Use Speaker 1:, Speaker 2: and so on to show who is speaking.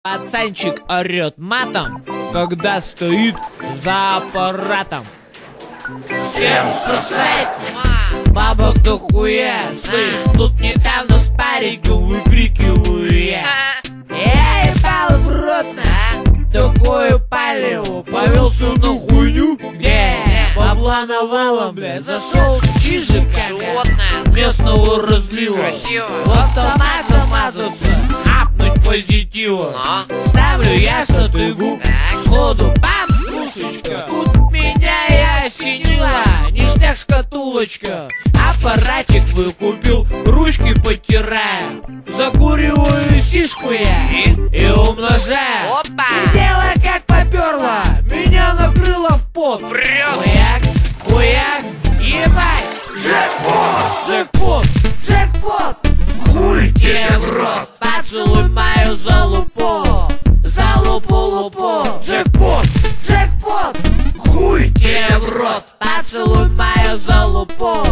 Speaker 1: Пацанчик орет матом, когда стоит за аппаратом. Всем сосать, бабок дохуя. Слышь, тут недавно с париком выкрикиваю я. Я ебал в рот на такое палево. Повелся на хуйню, где бабла навалом, бля. Зашел с чижиками местного разлива. В автомат замазаться, хапнуть позитива. Ставлю я сатыгу, сходу бам, пушечка. Тут меня и осенила, ништяк шкатулочка. Аппаратик выкупил, ручки потираю. Закуриваю сишку я и умножаю.
Speaker 2: Опа!
Speaker 1: Дело как поперло, меня накрыло в пот. Хуяк, хуяк, ебать. Джекпот, джекпот, джекпот. Хуй тебе в рот, поцелуй мою залупу, залупу-лупу. Джекпот, джекпот. Хуй тебе в рот, поцелуй мою залупу,